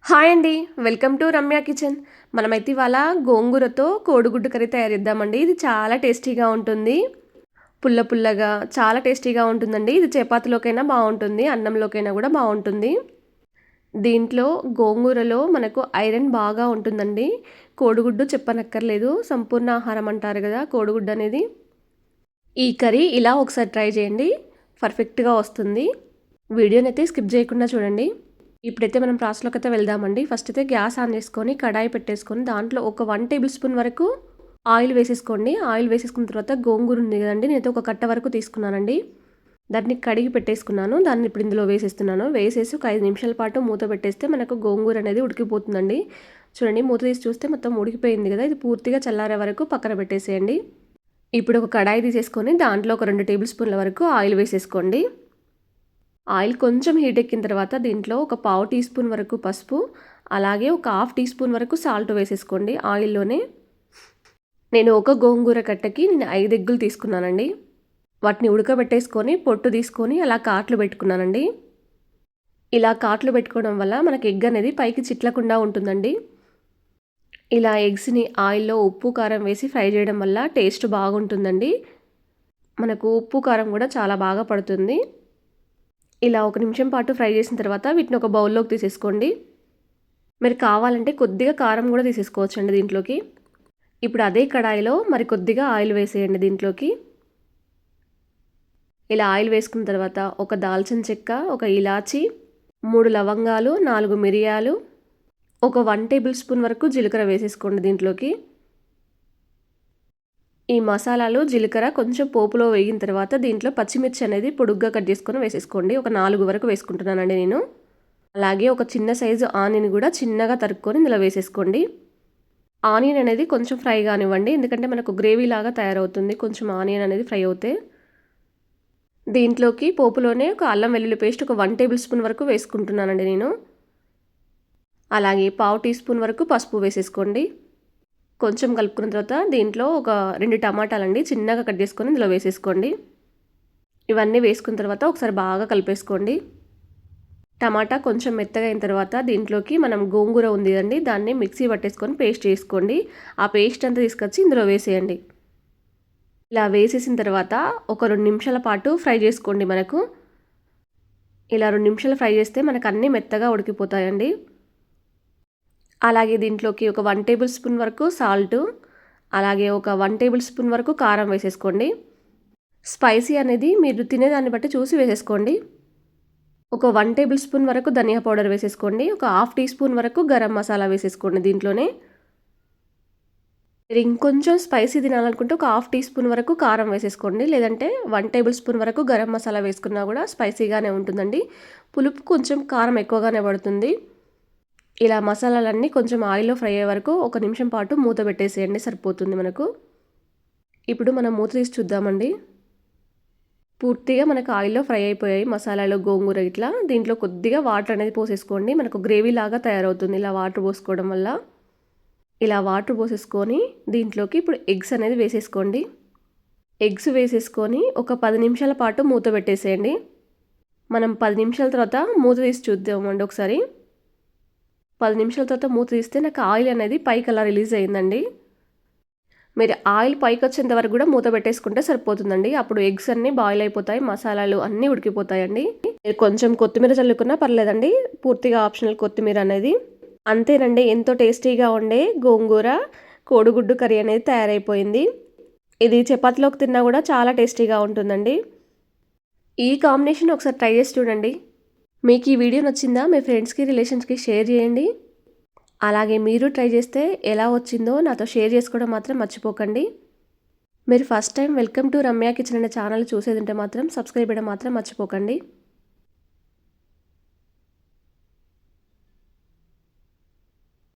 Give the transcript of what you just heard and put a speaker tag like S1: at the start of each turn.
S1: Hi అండి. Welcome to Ramya kitchen. మనమైతే ఇవాళ గోంగూరతో కోడిగుడ్డు కర్రీ తయారిద్దామండి. ఇది చాలా టేస్టీగా ఉంటుంది. పుల్ల పుల్లగా చాలా టేస్టీగా ఉంటుందండి. ఇది చపాతీలోకైనా బాగుంటుంది, అన్నంలోకైనా కూడా బాగుంటుంది. దీంట్లో గోంగూరలో మనకు ఐరన్ బాగా ఉంటుందండి. కోడిగుడ్డు చెప్పనక్కర్లేదు, సంపూర్ణ ఆహారం అంటారు కదా కోడిగుడ్డు అనేది. ఈ కర్రీ ఇలా ఒకసారి ట్రై చేయండి, పర్ఫెక్ట్గా వస్తుంది. వీడియోని అయితే స్కిప్ చేయకుండా చూడండి. ఇప్పుడైతే మనం ప్రాసెస్లోకి అయితే వెళ్దామండి. ఫస్ట్ అయితే గ్యాస్ ఆన్ చేసుకొని కడాయి పెట్టేసుకొని దాంట్లో ఒక 1 టేబుల్ స్పూన్ వరకు ఆయిల్ వేసేసుకోండి. ఆయిల్ వేసేసుకున్న తర్వాత గోంగూర ఉంది కదండి, నేనైతే ఒక కట్ట వరకు తీసుకున్నానండి. దాన్ని కడిగి పెట్టేసుకున్నాను. దాన్ని ఇప్పుడు ఇందులో వేసేస్తున్నాను. వేసేసి ఒక 5 నిమిషాల పాటు మూత పెట్టేస్తే మనకు గోంగూర అనేది ఉడికిపోతుందండి. చూడండి, మూత తీసి చూస్తే మొత్తం ఉడికిపోయింది కదా. ఇది పూర్తిగా చల్లారే వరకు పక్కన పెట్టేసేయండి. ఇప్పుడు ఒక కడాయి తీసేసుకొని దాంట్లో ఒక 2 టేబుల్ స్పూన్ల వరకు ఆయిల్ వేసేసుకోండి. ఆయిల్ కొంచెం హీట్ ఎక్కిన తర్వాత దీంట్లో ఒక పావు టీ స్పూన్ వరకు పసుపు, అలాగే ఒక హాఫ్ టీ స్పూన్ వరకు సాల్ట్ వేసేసుకోండి ఆయిల్లోనే. నేను ఒక గోంగూర కట్టకి 5 ఎగ్గులు తీసుకున్నానండి. వాటిని ఉడకబెట్టేసుకొని పొట్టు తీసుకొని అలా కాట్లు పెట్టుకున్నానండి. ఇలా కాట్లు పెట్టుకోవడం వల్ల మనకి ఎగ్ అనేది పైకి చిట్లకుండా ఉంటుందండి. ఇలా ఎగ్స్ని ఆయిల్లో ఉప్పు కారం వేసి ఫ్రై చేయడం వల్ల టేస్ట్ బాగుంటుందండి. మనకు ఉప్పు కారం కూడా చాలా బాగా పడుతుంది. ఇలా 1 నిమిషం పాటు ఫ్రై చేసిన తర్వాత వీటిని ఒక బౌల్లోకి తీసేసుకోండి. మీరు కావాలంటే కొద్దిగా కారం కూడా తీసేసుకోవచ్చండి దీంట్లోకి. ఇప్పుడు అదే కడాయిలో మరి కొద్దిగా ఆయిల్ వేసేయండి దీంట్లోకి. ఇలా ఆయిల్ వేసుకున్న తర్వాత ఒక దాల్చిన చెక్క, ఒక ఇలాచి, 3 లవంగాలు, 4 మిరియాలు, ఒక 1 టేబుల్ స్పూన్ వరకు జీలకర్ర వేసేసుకోండి దీంట్లోకి. ఈ మసాలాలు జీలకర్ర కొంచెం పోపులో వేగిన తర్వాత దీంట్లో పచ్చిమిర్చి అనేది పొడుగ్గా కట్ చేసుకొని వేసేసుకోండి. ఒక 4 వరకు వేసుకుంటున్నానండి నేను. అలాగే ఒక చిన్న సైజు ఆనియన్ కూడా చిన్నగా తరుక్కొని ఇందులో వేసేసుకోండి. ఆనియన్ అనేది కొంచెం ఫ్రై కానివ్వండి, ఎందుకంటే మనకు గ్రేవీ లాగా తయారవుతుంది కొంచెం ఆనియన్ అనేది ఫ్రై అవుతే. దీంట్లోకి పోపులోనే ఒక అల్లం వెల్లుల్లి పేస్ట్ ఒక 1 టేబుల్ స్పూన్ వరకు వేసుకుంటున్నానండి నేను. అలాగే పావు టీ స్పూన్ వరకు పసుపు వేసేసుకోండి. కొంచెం కలుపుకున్న తర్వాత దీంట్లో ఒక 2 టమాటాలండి చిన్నగా కట్ చేసుకొని ఇందులో వేసేసుకోండి. ఇవన్నీ వేసుకున్న తర్వాత ఒకసారి బాగా కలిపేసుకోండి. టమాటా కొంచెం మెత్తగా అయిన తర్వాత దీంట్లోకి మనం గోంగూర ఉంది కదండి, దాన్ని మిక్సీ పట్టేసుకొని పేస్ట్ చేసుకోండి. ఆ పేస్ట్ అంతా తీసుకొచ్చి ఇందులో వేసేయండి. ఇలా వేసేసిన తర్వాత ఒక 2 నిమిషాల పాటు ఫ్రై చేసుకోండి. మనకు ఇలా 2 నిమిషాలు ఫ్రై చేస్తే మనకు అన్నీ మెత్తగా ఉడికిపోతాయండి. అలాగే దీంట్లోకి ఒక 1 టేబుల్ స్పూన్ వరకు సాల్టు, అలాగే ఒక 1 టేబుల్ స్పూన్ వరకు కారం వేసేసుకోండి. స్పైసీ అనేది మీరు తినేదాన్ని బట్టి చూసి వేసేసుకోండి. ఒక 1 టేబుల్ స్పూన్ వరకు ధనియా పౌడర్ వేసేసుకోండి. ఒక హాఫ్ టీ స్పూన్ వరకు గరం మసాలా వేసేసుకోండి దీంట్లోనే. మీరు ఇంకొంచెం స్పైసీ తినాలనుకుంటే ఒక హాఫ్ టీ స్పూన్ వరకు కారం వేసేసుకోండి. లేదంటే 1 టేబుల్ స్పూన్ వరకు గరం మసాలా వేసుకున్నా కూడా స్పైసీగానే ఉంటుందండి. పులుపు కొంచెం కారం ఎక్కువగానే పడుతుంది. ఇలా మసాలాలన్నీ కొంచెం ఆయిల్లో ఫ్రై అయ్యే వరకు 1 నిమిషం పాటు మూత పెట్టేసేయండి, సరిపోతుంది మనకు. ఇప్పుడు మనం మూత తీసి చూద్దామండి. పూర్తిగా మనకు ఆయిల్లో ఫ్రై అయిపోయాయి మసాలాలు, గోంగూర ఇట్లా. దీంట్లో కొద్దిగా వాటర్ అనేది పోసేసుకోండి. మనకు గ్రేవీ లాగా తయారవుతుంది ఇలా వాటర్ పోసుకోవడం వల్ల. ఇలా వాటర్ పోసేసుకొని దీంట్లోకి ఇప్పుడు ఎగ్స్ అనేది వేసేసుకోండి. ఎగ్స్ వేసేసుకొని ఒక 10 నిమిషాల పాటు మూత పెట్టేసేయండి. మనం 10 నిమిషాల తర్వాత మూత తీసి చూద్దామండి ఒకసారి. 10 నిమిషాల తర్వాత మూత తీస్తే నాకు ఆయిల్ అనేది పైకి అలా రిలీజ్ అయిందండి. మీరు ఆయిల్ పైకి వచ్చేంత వరకు కూడా మూత పెట్టేసుకుంటే సరిపోతుందండి. అప్పుడు ఎగ్స్ అన్నీ బాయిల్ అయిపోతాయి, మసాలాలు అన్నీ ఉడికిపోతాయండి. మీరు కొంచెం కొత్తిమీర చల్లుకున్నా పర్లేదండి, పూర్తిగా ఆప్షనల్ కొత్తిమీర అనేది. అంతేనండి, ఎంతో టేస్టీగా ఉండే గోంగూర కోడిగుడ్డు కర్రీ అనేది తయారైపోయింది. ఇది చపాతీలోకి తిన్నా కూడా చాలా టేస్టీగా ఉంటుందండి. ఈ కాంబినేషన్ ఒకసారి ట్రై చేసి చూడండి. మీకు ఈ వీడియో నచ్చిందా? మీ ఫ్రెండ్స్కి, రిలేషన్స్కి షేర్ చేయండి. అలాగే మీరు ట్రై చేస్తే ఎలా వచ్చిందో నాతో షేర్ చేసుకోవడం మాత్రం మర్చిపోకండి. మీరు first time welcome to Ramya kitchen అనే ఛానల్ చూసేది ఉంటే మాత్రం సబ్స్క్రైబ్ చేయడం మాత్రం మర్చిపోకండి.